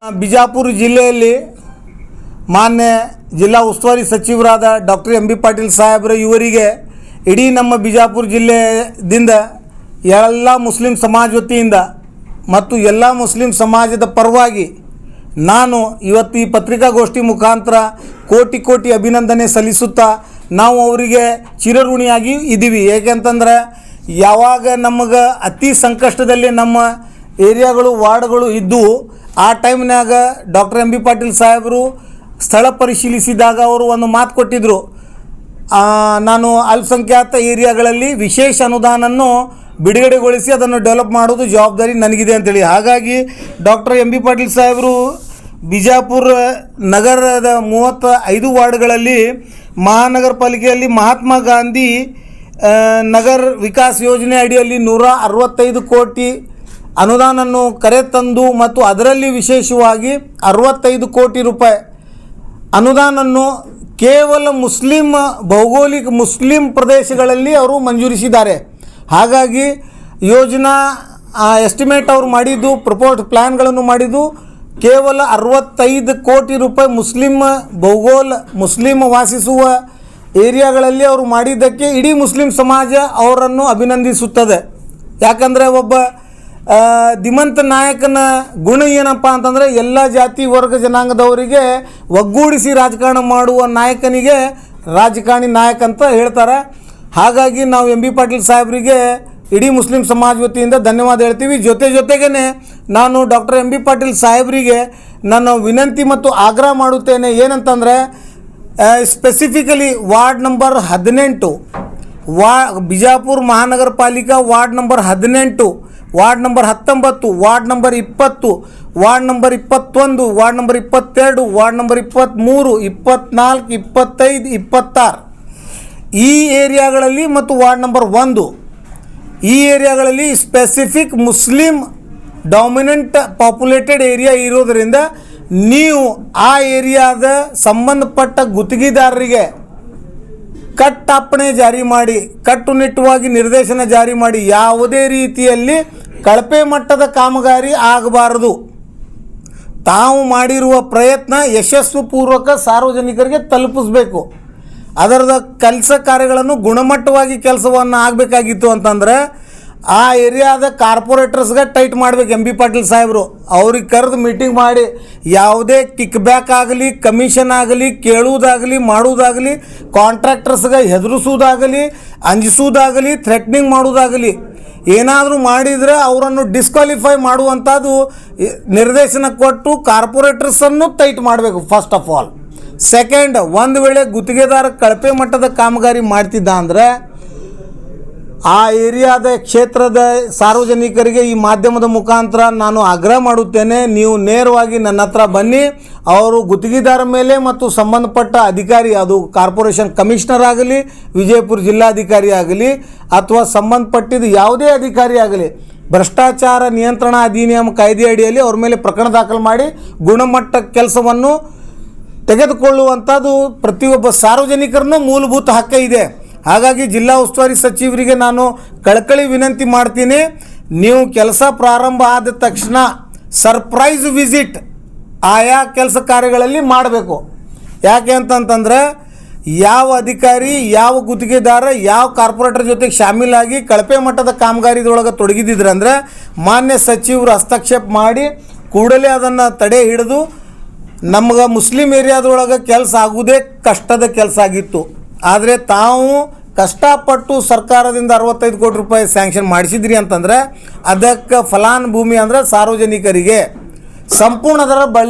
ಬಿಜಾಪುರ ಜಿಲ್ಲೆಯಲ್ಲಿ ಮಾನ್ಯ ಜಿಲ್ಲಾ ಉಸ್ತುವಾರಿ ಸಚಿವರಾದ ಡಾಕ್ಟರ್ ಎಂ ಬಿ ಪಾಟೀಲ್ ಸಾಹೇಬರು ಇವರಿಗೆ ಇಡೀ ನಮ್ಮ ಬಿಜಾಪುರ ಜಿಲ್ಲೆಯಿಂದ ಎಲ್ಲ ಮುಸ್ಲಿಂ ಸಮಾಜ ವತಿಯಿಂದ ಮತ್ತು ಎಲ್ಲ ಮುಸ್ಲಿಂ ಸಮಾಜದ ಪರವಾಗಿ ನಾನು ಇವತ್ತು ಈ ಪತ್ರಿಕಾಗೋಷ್ಠಿ ಮುಖಾಂತರ ಕೋಟಿ ಕೋಟಿ ಅಭಿನಂದನೆ ಸಲ್ಲಿಸುತ್ತಾ ನಾವು ಅವರಿಗೆ ಚಿರಋಣಿಯಾಗಿ ಇದ್ದೀವಿ. ಏಕೆಂತಂದ್ರೆ ಯಾವಾಗ ನಮಗೆ ಅತಿ ಸಂಕಷ್ಟದಲ್ಲಿ ನಮ್ಮ ಏರಿಯಾಗಳು ವಾರ್ಡ್ಗಳು ಇದ್ದು ಆ ಟೈಮ್ನಾಗ ಡಾಕ್ಟರ್ ಎಂ ಬಿ ಪಾಟೀಲ್ ಸಾಹೇಬರು ಸ್ಥಳ ಪರಿಶೀಲಿಸಿದಾಗ ಅವರು ಒಂದು ಮಾತು ಕೊಟ್ಟಿದ್ದರು, ನಾನು ಅಲ್ಪಸಂಖ್ಯಾತ ಏರಿಯಾಗಳಲ್ಲಿ ವಿಶೇಷ ಅನುದಾನವನ್ನು ಬಿಡುಗಡೆಗೊಳಿಸಿ ಅದನ್ನು ಡೆವಲಪ್ ಮಾಡೋದು ಜವಾಬ್ದಾರಿ ನನಗಿದೆ ಅಂತೇಳಿ. ಹಾಗಾಗಿ ಡಾಕ್ಟರ್ ಎಂ ಬಿ ಪಾಟೀಲ್ ಸಾಹೇಬರು ಬಿಜಾಪುರ ನಗರದ 35 ವಾರ್ಡ್ಗಳಲ್ಲಿ ಮಹಾನಗರ ಪಾಲಿಕೆಯಲ್ಲಿ ಮಹಾತ್ಮ ಗಾಂಧಿ ನಗರ ವಿಕಾಸ್ ಯೋಜನೆ ಅಡಿಯಲ್ಲಿ 165 ಕೋಟಿ ಅನುದಾನವನ್ನು ಕರೆತಂದು ಮತ್ತು ಅದರಲ್ಲಿ ವಿಶೇಷವಾಗಿ 65 ಕೋಟಿ ರೂಪಾಯಿ ಅನುದಾನವನ್ನು ಕೇವಲ ಭೌಗೋಳಿಕ ಮುಸ್ಲಿಂ ಪ್ರದೇಶಗಳಲ್ಲಿ ಅವರು ಮಂಜೂರಿಸಿದ್ದಾರೆ. ಹಾಗಾಗಿ ಯೋಜನಾ ಎಸ್ಟಿಮೇಟ್ ಅವರು ಮಾಡಿದ್ದು, ಪ್ರಪೋಸ್ಡ್ ಪ್ಲ್ಯಾನ್ಗಳನ್ನು ಮಾಡಿದ್ದು ಕೇವಲ 65 ಕೋಟಿ ರೂಪಾಯಿ ಮುಸ್ಲಿಂ ವಾಸಿಸುವ ಏರಿಯಾಗಳಲ್ಲಿ ಅವರು ಮಾಡಿದ್ದಕ್ಕೆ ಇಡೀ ಮುಸ್ಲಿಂ ಸಮಾಜ ಅವರನ್ನು ಅಭಿನಂದಿಸುತ್ತದೆ. ಯಾಕಂದರೆ ಒಬ್ಬ ಧೀಮಂತ ನಾಯಕನ ಗುಣ ಏನಪ್ಪ ಅಂತಂದರೆ ಎಲ್ಲ ಜಾತಿ ವರ್ಗ ಜನಾಂಗದವರಿಗೆ ಒಗ್ಗೂಡಿಸಿ ರಾಜಕಾರಣ ಮಾಡುವ ನಾಯಕನಿಗೆ ರಾಜಕಾರಣಿ ನಾಯಕ ಅಂತ ಹೇಳ್ತಾರೆ. ಹಾಗಾಗಿ ನಾವು ಎಂ ಬಿ ಪಾಟೀಲ್ ಸಾಹೇಬರಿಗೆ ಇಡೀ ಮುಸ್ಲಿಂ ಸಮಾಜ ವತಿಯಿಂದ ಧನ್ಯವಾದ ಹೇಳ್ತೀವಿ. ಜೊತೆಗೇ ನಾನು ಡಾಕ್ಟರ್ ಎಂ ಬಿ ಪಾಟೀಲ್ ಸಾಹೇಬರಿಗೆ ನಾನು ವಿನಂತಿ ಮತ್ತು ಆಗ್ರಹ ಮಾಡುತ್ತೇನೆ. ಏನಂತಂದರೆ ಸ್ಪೆಸಿಫಿಕಲಿ ವಾರ್ಡ್ ನಂಬರ್ 18 ಬಿಜಾಪುರ ಮಹಾನಗರ ಪಾಲಿಕಾ ward number 18, ward number 19, ward number 20, ward number 21, ward number 22, ward number 23, 24, 25, 26 ಈ ಏರಿಯಾಗಳಲ್ಲಿ ಮತ್ತು ವಾರ್ಡ್ ನಂಬರ್ 1 ಈ ಏರಿಯಾಗಳಲ್ಲಿ specific Muslim dominant populated area ಇರೋದರಿಂದ ನೀವು ಆ ಏರಿಯಾದ ಸಂಬಂಧಪಟ್ಟ ಗುತ್ತಿಗೆದಾರರಿಗೆ ಕಟ್ಟಪ್ಪಣೆ ಜಾರಿ ಮಾಡಿ, ಕಟ್ಟುನಿಟ್ಟುವಾಗಿ ನಿರ್ದೇಶನ ಜಾರಿ ಮಾಡಿ, ಯಾವುದೇ ರೀತಿಯಲ್ಲಿ ಕಳಪೆ ಮಟ್ಟದ ಕಾಮಗಾರಿ ಆಗಬಾರದು. ತಾವು ಮಾಡಿರುವ ಪ್ರಯತ್ನ ಯಶಸ್ವಿಪೂರ್ವಕ ಸಾರ್ವಜನಿಕರಿಗೆ ತಲುಪಿಸಬೇಕು. ಅದರದ ಕೆಲಸ ಕಾರ್ಯಗಳನ್ನು ಗುಣಮಟ್ಟವಾಗಿ ಕೆಲಸವನ್ನು ಆಗಬೇಕಾಗಿತ್ತು ಅಂತಂದರೆ ಆ ಏರಿಯಾದ ಕಾರ್ಪೊರೇಟರ್ಸ್ಗೆ ಟೈಟ್ ಮಾಡಬೇಕು ಎಂ ಬಿ ಪಾಟೀಲ್ ಸಾಹೇಬರು. ಅವ್ರಿಗೆ ಕರೆದು ಮೀಟಿಂಗ್ ಮಾಡಿ ಯಾವುದೇ ಕಿಕ್ ಬ್ಯಾಕ್ ಆಗಲಿ, ಕಮಿಷನ್ ಆಗಲಿ, ಕೇಳುವುದಾಗಲಿ, ಮಾಡುವುದಾಗಲಿ, ಕಾಂಟ್ರಾಕ್ಟರ್ಸ್ಗೆ ಹೆದರಿಸುವುದಾಗಲಿ, ಅಂಜಿಸುವುದಾಗಲಿ, ಥ್ರೆಟ್ನಿಂಗ್ ಮಾಡುವುದಾಗಲಿ ಏನಾದರೂ ಮಾಡಿದರೆ ಅವರನ್ನು ಡಿಸ್ಕ್ವಾಲಿಫೈ ಮಾಡುವಂಥದ್ದು ನಿರ್ದೇಶನ ಕೊಟ್ಟು ಕಾರ್ಪೊರೇಟರ್ಸನ್ನು ಟೈಟ್ ಮಾಡಬೇಕು ಫಸ್ಟ್ ಆಫ್ ಆಲ್. ಸೆಕೆಂಡ್, ಒಂದು ವೇಳೆ ಗುತ್ತಿಗೆದಾರ ಕಳಪೆ ಮಟ್ಟದ ಕಾಮಗಾರಿ ಮಾಡ್ತಿದ್ದ ಅಂದರೆ ಆ ಏರಿಯಾದ ಕ್ಷೇತ್ರದ ಸಾರ್ವಜನಿಕರಿಗೆ ಈ ಮಾಧ್ಯಮದ ಮುಖಾಂತರ ನಾನು ಆಗ್ರಹ ಮಾಡುತ್ತೇನೆ, ನೀವು ನೇರವಾಗಿ ನನ್ನ ಹತ್ರ ಬನ್ನಿ. ಅವರು ಗುತ್ತಿಗೆದಾರ ಮೇಲೆ ಮತ್ತು ಸಂಬಂಧಪಟ್ಟ ಅಧಿಕಾರಿ, ಅದು ಕಾರ್ಪೊರೇಷನ್ ಕಮಿಷನರ್ ಆಗಲಿ, ವಿಜಯಪುರ ಜಿಲ್ಲಾಧಿಕಾರಿ ಆಗಲಿ ಅಥವಾ ಸಂಬಂಧಪಟ್ಟಿದ್ದು ಯಾವುದೇ ಅಧಿಕಾರಿ ಆಗಲಿ, ಭ್ರಷ್ಟಾಚಾರ ನಿಯಂತ್ರಣ ಅಧಿನಿಯಮ ಕಾಯ್ದೆ ಅಡಿಯಲ್ಲಿ ಅವ್ರ ಮೇಲೆ ಪ್ರಕರಣ ದಾಖಲು ಮಾಡಿ ಗುಣಮಟ್ಟ ಕೆಲಸವನ್ನು ತೆಗೆದುಕೊಳ್ಳುವಂಥದ್ದು ಪ್ರತಿಯೊಬ್ಬ ಸಾರ್ವಜನಿಕರನ್ನು ಮೂಲಭೂತ ಹಕ್ಕು ಇದೆ. ಹಾಗಾಗಿ ಜಿಲ್ಲಾ ಉಸ್ತುವಾರಿ ಸಚಿವರಿಗೆ ನಾನು ಕಳಕಳಿ ವಿನಂತಿ ಮಾಡ್ತೀನಿ, ನೀವು ಕೆಲಸ ಪ್ರಾರಂಭ ಆದ ತಕ್ಷಣ ಸರ್ಪ್ರೈಸ್ ವಿಸಿಟ್ ಆಯಾ ಕೆಲಸ ಕಾರ್ಯಗಳಲ್ಲಿ ಮಾಡಬೇಕು. ಯಾಕೆ ಅಂತಂತಂದರೆ ಯಾವ ಅಧಿಕಾರಿ, ಯಾವ ಗುತ್ತಿಗೆದಾರ, ಯಾವ ಕಾರ್ಪೊರೇಟರ್ ಜೊತೆಗೆ ಶಾಮೀಲಾಗಿ ಕಳಪೆ ಮಟ್ಟದ ಕಾಮಗಾರಿದೊಳಗೆ ತೊಡಗಿದ್ರಂದರೆ ಮಾನ್ಯ ಸಚಿವರು ಹಸ್ತಕ್ಷೇಪ ಮಾಡಿ ಕೂಡಲೇ ಅದನ್ನು ತಡೆ ಹಿಡಿದು ನಮ್ಗೆ ಮುಸ್ಲಿಂ ಏರಿಯಾದೊಳಗೆ ಕೆಲಸ ಆಗುವುದೇ ಕಷ್ಟದ ಕೆಲಸ ಆಗಿತ್ತು. ಆದರೆ ತಾವು ಕಷ್ಟಪಟ್ಟು ಸರ್ಕಾರದಿಂದ 65 ಕೋಟಿ ರೂಪಾಯಿ ಸ್ಯಾಂಕ್ಷನ್ ಮಾಡಿಸಿದ್ರಿ ಅಂತಂದರೆ ಅದಕ್ಕೆ ಫಲಾನುಭೂಮಿ ಅಂದರೆ ಸಾರ್ವಜನಿಕರಿಗೆ ಸಂಪೂರ್ಣ ಅದರ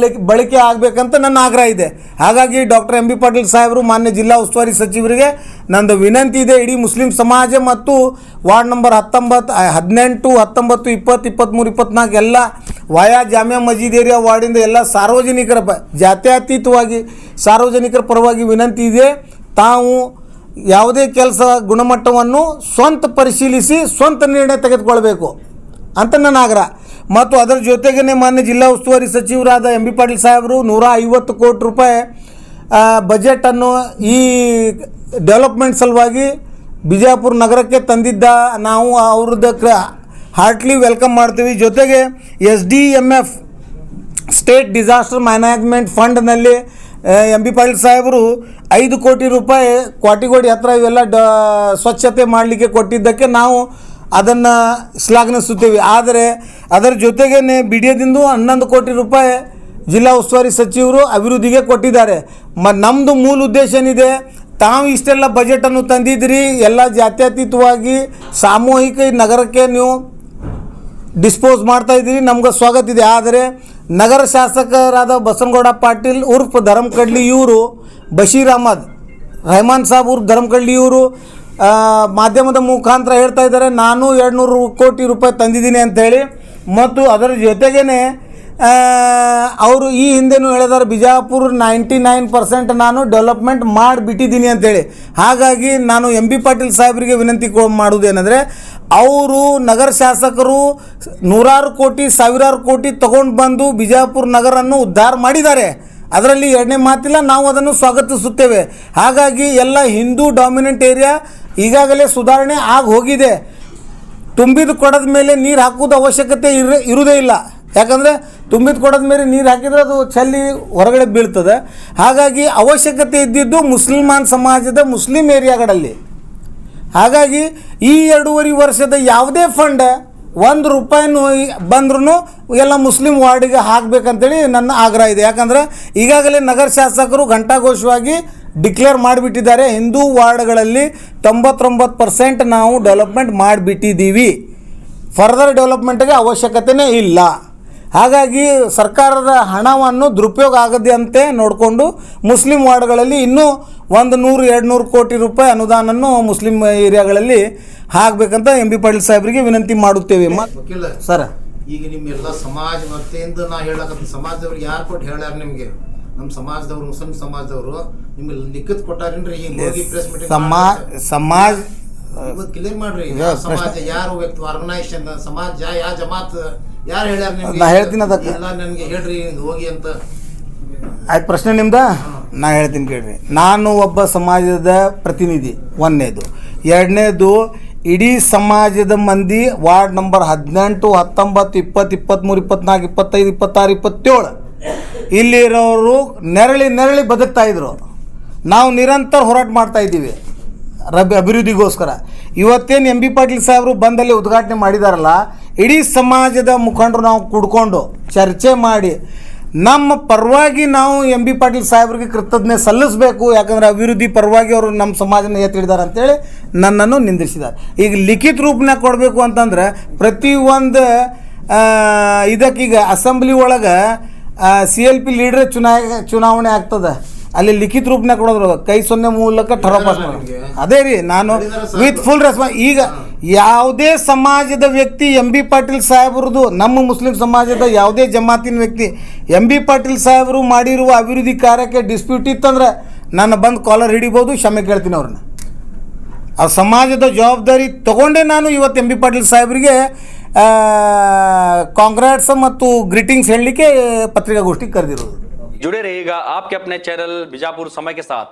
ಬಳಕೆ ಆಗಬೇಕಂತ ನನ್ನ ಆಗ್ರಹ ಇದೆ. ಹಾಗಾಗಿ ಡಾಕ್ಟರ್ ಎಂ ಬಿ ಪಾಟೀಲ್ ಸಾಹೇಬರು ಮಾನ್ಯ ಜಿಲ್ಲಾ ಉಸ್ತುವಾರಿ ಸಚಿವರಿಗೆ ನಂದು ವಿನಂತಿ ಇದೆ, ಇಡೀ ಮುಸ್ಲಿಂ ಸಮಾಜ ಮತ್ತು ವಾರ್ಡ್ ನಂಬರ್ 19, 18, 19, 20, 23, 24 ಎಲ್ಲ ವಾಯಾ ಜಾಮಿಯಾ ಮಸೀದ್ ಏರಿಯಾ ವಾರ್ಡಿಂದ ಎಲ್ಲ ಸಾರ್ವಜನಿಕರ ಜಾತ್ಯತೀತವಾಗಿ ಸಾರ್ವಜನಿಕರ ಪರವಾಗಿ ವಿನಂತಿ ಇದೆ, ತಾವು ಯಾವುದೇ ಕೆಲಸ ಗುಣಮಟ್ಟವನ್ನು ಸ್ವಂತ ಪರಿಶೀಲಿಸಿ ಸ್ವಂತ ನಿರ್ಣಯ ತೆಗೆದುಕೊಳ್ಬೇಕು ಅಂತ ನನ್ನ ಆಗ್ರಹ. ಮತ್ತು ಅದರ ಜೊತೆಗೇ ಮಾನ್ಯ ಜಿಲ್ಲಾ ಉಸ್ತುವಾರಿ ಸಚಿವರಾದ ಎಂ ಬಿ ಪಾಟೀಲ್ ಸಾಹೇಬರು 150 ಕೋಟಿ ರೂಪಾಯಿ ಬಜೆಟನ್ನು ಈ ಡೆವಲಪ್ಮೆಂಟ್ ಸಲುವಾಗಿ ಬಿಜಾಪುರ ನಗರಕ್ಕೆ ತಂದಿದ್ದ, ನಾವು ಅವ್ರದ್ದು ಹಾರ್ಟ್ಲಿ ವೆಲ್ಕಮ್ ಮಾಡ್ತೀವಿ. ಜೊತೆಗೆ SDMF ಸ್ಟೇಟ್ ಡಿಸಾಸ್ಟರ್ ಮ್ಯಾನೇಜ್ಮೆಂಟ್ ಫಂಡ್ನಲ್ಲಿ ಎಂ ಬಿ ಪಾಟೀಲ್ ಸಾಹೇಬರು 5 ಕೋಟಿ ರೂಪಾಯಿ ಕ್ವಾಟಿಗೋಡಿ ಹತ್ರ ಇವೆಲ್ಲ ಸ್ವಚ್ಛತೆ ಮಾಡಲಿಕ್ಕೆ ಕೊಟ್ಟಿದ್ದಕ್ಕೆ ನಾವು ಅದನ್ನು ಶ್ಲಾಘಿಸುತ್ತೇವೆ. ಆದರೆ ಅದರ ಜೊತೆಗೇ ಬಿಡಿಯದಿಂದ 11 ಕೋಟಿ ರೂಪಾಯಿ ಜಿಲ್ಲಾ ಉಸ್ತುವಾರಿ ಸಚಿವರು ಅಭಿವೃದ್ಧಿಗೆ ಕೊಟ್ಟಿದ್ದಾರೆ. ನಮ್ಮದು ಮೂಲ ಉದ್ದೇಶ ಏನಿದೆ, ತಾವು ಇಷ್ಟೆಲ್ಲ ಬಜೆಟನ್ನು ತಂದಿದ್ದೀರಿ, ಎಲ್ಲ ಜಾತ್ಯತೀತವಾಗಿ ಸಾಮೂಹಿಕ ನಗರಕ್ಕೆ ನೀವು ಡಿಸ್ಪೋಸ್ ಮಾಡ್ತಾಯಿದ್ದೀರಿ, ನಮ್ಗೆ ಸ್ವಾಗತ ಇದೆ. ಆದರೆ ನಗರ ಶಾಸಕರಾದ ಬಸನಗೌಡ ಪಾಟೀಲ್ ಉರ್ಫ್ ಧರ್ಮಕಡ್ಲಿ ಇವರು, ಬಶೀರ್ ಅಹಮದ್ ರೆಹಮಾನ್ ಸಾಬ್ ಉರ್ಫ್ ಧರ್ಮಕಡ್ಲಿ ಇವರು ಮಾಧ್ಯಮದ ಮುಖಾಂತರ ಹೇಳ್ತಾ ಇದ್ದಾರೆ ನಾನು 200 ಕೋಟಿ ರೂಪಾಯಿ ತಂದಿದ್ದೀನಿ ಅಂಥೇಳಿ. ಮತ್ತು ಅದರ ಜೊತೆಗೇ ಅವರು ಈ ಹಿಂದೆನೂ ಹೇಳಿದಾರೆ ಬಿಜಾಪುರ 99% ನಾನು ಡೆವಲಪ್ಮೆಂಟ್ ಮಾಡಿಬಿಟ್ಟಿದ್ದೀನಿ ಅಂಥೇಳಿ. ಹಾಗಾಗಿ ನಾನು ಎಂ ಬಿ ಪಾಟೀಲ್ ಸಾಹೇಬರಿಗೆ ವಿನಂತಿ ಮಾಡೋದೇನೆಂದರೆ, ಅವರು ನಗರ ಶಾಸಕರು ನೂರಾರು ಕೋಟಿ ಸಾವಿರಾರು ಕೋಟಿ ತೊಗೊಂಡು ಬಂದು ಬಿಜಾಪುರ ನಗರನ್ನು ಉದ್ಧಾರ ಮಾಡಿದ್ದಾರೆ, ಅದರಲ್ಲಿ ಎರಡನೇ ಮಾತಿಲ್ಲ, ನಾವು ಅದನ್ನು ಸ್ವಾಗತಿಸುತ್ತೇವೆ. ಹಾಗಾಗಿ ಎಲ್ಲ ಹಿಂದೂ ಡಾಮಿನೆಂಟ್ ಏರಿಯಾ ಈಗಾಗಲೇ ಸುಧಾರಣೆ ಆಗಿ ಹೋಗಿದೆ. ತುಂಬಿದ ಕೊಡದ ಮೇಲೆ ನೀರು ಹಾಕೋದು ಅವಶ್ಯಕತೆ ಇರುವುದೇ ಇಲ್ಲ. ಯಾಕಂದರೆ ತುಂಬಿದ ಕೊಡದ ಮೇಲೆ ನೀರು ಹಾಕಿದರೆ ಅದು ಚೆಲ್ಲಿ ಹೊರಗಡೆ ಬೀಳ್ತದೆ. ಹಾಗಾಗಿ ಅವಶ್ಯಕತೆ ಇದ್ದಿದ್ದು ಮುಸ್ಲಿಮಾನ್ ಸಮಾಜದ ಮುಸ್ಲಿಂ ಏರಿಯಾಗಳಲ್ಲಿ. ಹಾಗಾಗಿ ಈ 2.5 ವರ್ಷದ ಯಾವುದೇ ಫಂಡ್ 1 ರೂಪಾಯಿನೂ ಬಂದ್ರೂ ಎಲ್ಲ ಮುಸ್ಲಿಂ ವಾರ್ಡಿಗೆ ಹಾಕಬೇಕಂತೇಳಿ ನನ್ನ ಆಗ್ರಹ ಇದೆ. ಯಾಕಂದರೆ ಈಗಾಗಲೇ ನಗರ ಶಾಸಕರು ಘಂಟಾಘೋಷವಾಗಿ ಡಿಕ್ಲೇರ್ ಮಾಡಿಬಿಟ್ಟಿದ್ದಾರೆ, ಹಿಂದೂ ವಾರ್ಡ್ಗಳಲ್ಲಿ 99% ನಾವು ಡೆವಲಪ್ಮೆಂಟ್ ಮಾಡಿಬಿಟ್ಟಿದ್ದೀವಿ, ಫರ್ದರ್ ಡೆವಲಪ್ಮೆಂಟ್ಗೆ ಅವಶ್ಯಕತೆಯೇ ಇಲ್ಲ. ಹಾಗಾಗಿ ಸರ್ಕಾರದ ಹಣವನ್ನು ದುರುಪಯೋಗ ಆಗದಂತೆ ನೋಡಿಕೊಂಡು ಮುಸ್ಲಿಂ ವಾರ್ಡ್ಗಳಲ್ಲಿ ಇನ್ನೂ 100-200 ಕೋಟಿ ರೂಪಾಯಿ ಅನುದಾನವನ್ನು ಮುಸ್ಲಿಂ ಏರಿಯಾಗಳಲ್ಲಿ ಹಾಕಬೇಕಂತ ಎಂ ಬಿ ಪಾಟೀಲ್ ಸಾಹೇಬರಿಗೆ ವಿನಂತಿ ಮಾಡುತ್ತೇವೆ. ಸರ್, ಈಗ ನಿಮ್ಮೆಲ್ಲ ಸಮಾಜ ವತಿಯಿಂದ ನಾ ಹೇಳಕತ್ತೀನಿ, ಸಮಾಜದವ್ರಿಗೆ ಯಾರು ಕೊಟ್ಟು ಹೇಳ್ಯಾರ ನಿಮಗೆ? ನಮ್ಮ ಸಮಾಜದವ್ರು, ಮುಸ್ಲಿಂ ಸಮಾಜದವರು ನಿಮಗೆ ಲಿಖಿತ ಕೊಟ್ಟಾರೇನ್ರಿ? ಈಗ ಹೋಗಿ ಪ್ರೆಸ್ ಮೀಟಿಂಗ್ ಸಮಾಜ ಕ್ಲಿಯರ್ ಮಾಡ್ರಿ. ಸಮಾಜ ಯಾರು ವ್ಯಕ್ತಿ ಆರ್ಗನೈಸೇಷನ್ ಸಮಾಜ ಯಾವ ಜಮಾತ್ ಯಾರು ಹೇಳ್ಯಾರ ನಿಮ್ಗೆ? ನಾ ಹೇಳ್ತೀನಿ ಅದಕ್ಕೆ ಎಲ್ಲ ನನಗೆ ಹೇಳ್ರಿ ಹೋಗಿ ಅಂತ. ಆಯ್ತು, ಪ್ರಶ್ನೆ ನಿಮ್ದ ನಾ ಹೇಳ್ತೀನಿ ಕೇಳ್ರಿ. ನಾನು ಒಬ್ಬ ಸಮಾಜದ ಪ್ರತಿನಿಧಿ, ಒಂದನೇದು. ಎರಡನೇದು, ಇಡೀ ಸಮಾಜದ ಮಂದಿ ವಾರ್ಡ್ ನಂಬರ್ 18, 19, 20, 23, 24, 25, 26, 27 ಇಲ್ಲಿರೋರು ನೆರಳಿ ಬದುಕ್ತಾಯಿದ್ರು. ನಾವು ನಿರಂತರ ಹೋರಾಟ ಮಾಡ್ತಾಯಿದ್ದೀವಿ ಅಭಿವೃದ್ಧಿಗೋಸ್ಕರ. ಇವತ್ತೇನು ಎಂ ಬಿ ಪಾಟೀಲ್ ಸಾಹೇಬರು ಬಂದಲ್ಲಿ ಉದ್ಘಾಟನೆ ಮಾಡಿದಾರಲ್ಲ, ಇಡೀ ಸಮಾಜದ ಮುಖಂಡರು ನಾವು ಕೂಡ್ಕೊಂಡು ಚರ್ಚೆ ಮಾಡಿ ನಮ್ಮ ಪರವಾಗಿ ನಾವು ಎಂ ಬಿ ಪಾಟೀಲ್ ಸಾಹೇಬ್ರಿಗೆ ಕೃತಜ್ಞತೆ ಸಲ್ಲಿಸಬೇಕು. ಯಾಕಂದರೆ ಅಭಿವೃದ್ಧಿ ಪರವಾಗಿ ಅವರು ನಮ್ಮ ಸಮಾಜನ ಎತ್ತಿಡಿದ್ದಾರೆ ಅಂತೇಳಿ ನನ್ನನ್ನು ನಿಂದಿಸಿದ್ದಾರೆ. ಈಗ ಲಿಖಿತ ರೂಪನಾಗ ಕೊಡಬೇಕು ಅಂತಂದ್ರೆ ಪ್ರತಿಯೊಂದು ಇದಕ್ಕೀಗ ಅಸೆಂಬ್ಲಿ ಒಳಗೆ CLP ಲೀಡರ್ ಚುನಾವಣೆ ಆಗ್ತದೆ, ಅಲ್ಲಿ ಲಿಖಿತ ರೂಪನಾಗ ಕೊಡೋದ್ರು ಕೈ ಸೊನ್ನೆ ಮೂಲಕ ಠರ ಪಾಸ್ ಮಾಡಿ. ಅದೇ ರೀ, ನಾನು ವಿತ್ ಫುಲ್ ರೆಸ್ಪಾನ್ಸ್. ಈಗ ಯಾವುದೇ ಸಮಾಜದ ವ್ಯಕ್ತಿ ಎಂ ಬಿ ಪಾಟೀಲ್ ಸಾಹೇಬ್ರದ್ದು, ನಮ್ಮ ಮುಸ್ಲಿಂ ಸಮಾಜದ ಯಾವುದೇ ಜಮಾತಿನ ವ್ಯಕ್ತಿ ಎಂ ಬಿ ಪಾಟೀಲ್ ಸಾಹೇಬರು ಮಾಡಿರುವ ಅಭಿವೃದ್ಧಿ ಕಾರ್ಯಕ್ಕೆ ಡಿಸ್ಪ್ಯೂಟ್ ಇತ್ತಂದ್ರೆ ನನ್ನ ಬಂದು ಕಾಲರ್ ಹಿಡಿಬೋದು, ಕ್ಷಮೆ ಕೇಳ್ತೀನಿ ಅವ್ರನ್ನ. ಆ ಸಮಾಜದ ಜವಾಬ್ದಾರಿ ತಗೊಂಡೇ ನಾನು ಇವತ್ತು ಎಂ ಬಿ ಪಾಟೀಲ್ ಸಾಹೇಬರಿಗೆ ಕಾಂಗ್ರೆಸ್ ಮತ್ತು ಗ್ರೀಟಿಂಗ್ಸ್ ಹೇಳಲಿಕ್ಕೆ ಪತ್ರಿಕಾಗೋಷ್ಠಿ ಕರೆದಿರೋದು. जुड़े रहिएगा आपके अपने चैनल बीजापुर समय के साथ।